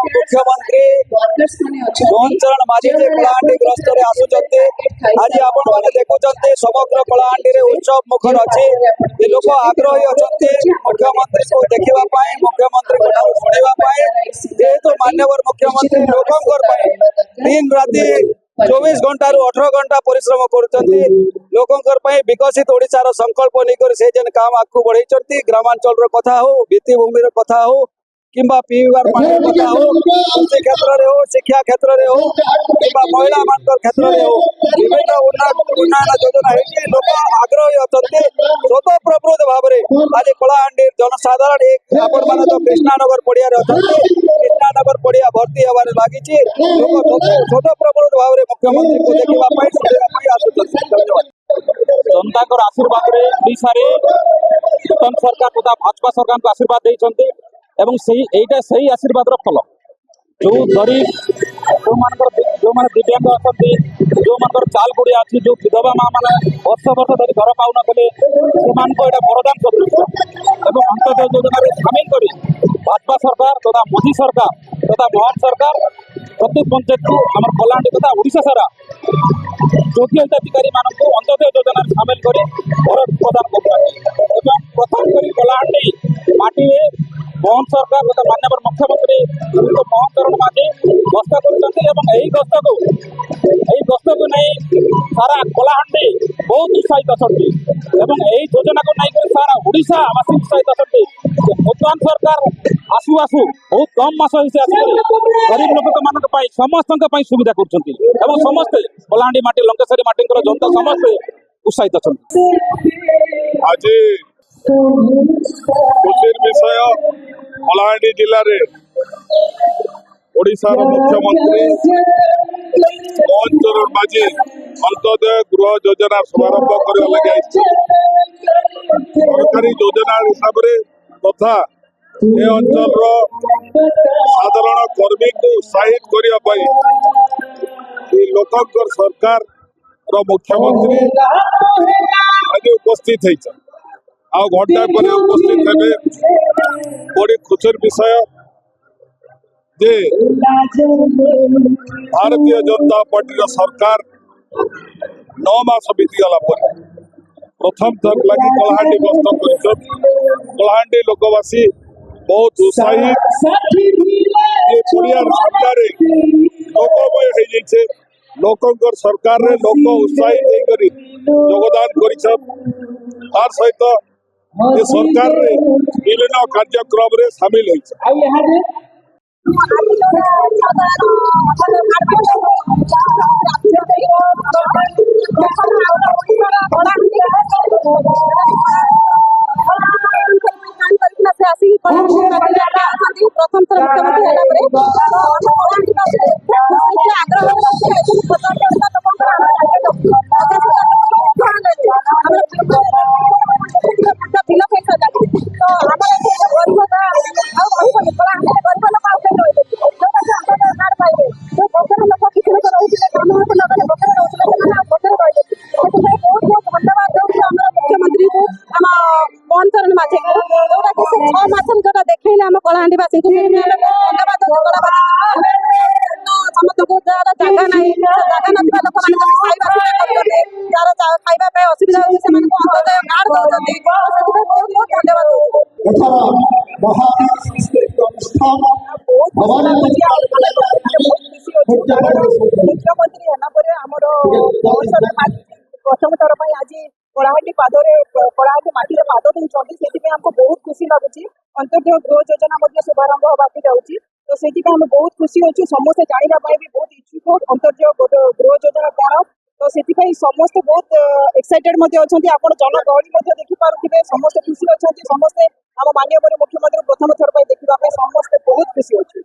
मुख्यमंत्री मोहन चरण माझी जे कलाहांडी ग्रस्त रे आसुचंती आज आपण माने देखुचंती समग्र कलाहांडी रे उत्सव मुखर अछि जे लोक आग्रही अछंती मुख्यमंत्री को देखिबा पाए मुख्यमंत्री को ठारू सुनिबा पाए जेहेतु मान्यवर मुख्यमंत्री लोकंकर पाए दिन राति 24 घंटा रु 18 घंटा परिश्रम करुचंती लोकंकर पाए विकसित ओडिसा रो संकल्प लेकर से जन काम आगु बढ़ैचंती ग्रामांचल रो कथा हो भित्तिभूमि रो कथा हो किंबा पीवार पानी कथा हो कृषि क्षेत्र रे हो शिक्षा क्षेत्र रे हो किंबा महिला मानकर क्षेत्र रे हो विभिन्न उन्नयन योजना हेतु लोक आग्रही अछंती स्वतःप्रवृत्त भाव रे आज कलाहांडी जनसाधारण एक आपण माने तो कृष्णानगर पड़िया रे अछंती कृष्णानगर पड़िया भर्ती हेबार लागिछि लोक स्वतःप्रवृत्त भाव रे मुख्यमंत्री को देखिबा पई सुनिबा पई आसुछंती धन्यवाद जनता को आशीर्वाद रे ओडिसा रे नूतन सरकार तथा भाजपा सरकार को आशीर्वाद देइछंती एवं सही आशीर्वाद फल जो गरीब जो माने दिव्यांग अच्छी जो मान चाल गुड़िया अच्छी जो विधवा माँ मैंने वर्ष वर्ष धरी घर पाऊन से वरदान सदृश एवं अंत्योदय योजना सामिल कर भाजपा सरकार तथा मोदी सरकार तथा मोहन सरकार प्रत्येक पंचायत को आम कलाहांडी तथा ओडिशा सारा योग्य हिताधिकारी मानक अंत्योदय योजना सामिल कर घर प्रदान कर प्रथम कर कलाहांडी माटी मोहन सरकार तथा माननीय मुख्यमंत्री मोहन चरण माझी गस्त कर नहीं सारा कलाहांडी बहुत उत्साहित अच्छी यही योजना को नहीं सारा ओडिशा बासी उत्साहित अच्छी वर्तमान सरकार आसु आसु बहुत कम मास गरीब लोक मान समस्त सुविधा कर समस्ते कलाहांडी माटी लंकेश्वरी माटी जनता समस्ते उत्साहित अच्छी आज खुशी विषय कलाहांडी जिले में ओडिशा मुख्यमंत्री मोहन चरण माझी अंत्योदय गृह योजना शुभारंभ करने लगे सरकारी योजना हिसाब से तथा ए अंचल साधारण कर्मी को उत्साहित करने लोकंकर सरकार मुख्यमंत्री आज उपस्थित है आ घंटा पर उपस्थित है बड़ी खुशी विषय जे भारतीय जनता पार्टी सरकार 9 मास बीतीगला प्रथम थर लगी कलाहांडी गस्त कर कलाहांडी लोकवासी बहुत उत्साहित सामने लोकमय हो जाइए लोकंकर सरकार रे लोक उत्साहित होकर योगदान कर सहित ये सरकार रे विभिन्न कार्यक्रम रे शामिल है प्रथम थर मोहन चरण माझी जो देखने आम कलाहांडीवासी को धन्यवाद समस्त को जगह ना जगह ना लोक मैंने खाइबा असुविधा होती अंत्योदय कार्ड दौरान बहुत बहुत धन्यवाद मुख्यमंत्री प्रथम थर आज कलाहांडी पादरे कलाहांडी माटी पाद देते से आमको बहुत खुशी लगुच अंत्योदय गृह योजना शुभारंभ होगा जाऊँगी तो से आम बहुत खुशी अच्छे समस्ते जानवाई भी बहुत इच्छुक अंत्योदय गृह योजना कौन तो से समस्ते बहुत एक्साइटेड अच्छा आप जनगहली देखिपे समस्ते खुशी अच्छा समस्ते आम माननीय मुख्यमंत्री प्रथम थर देखा समस्ते बहुत खुशी अच्छे।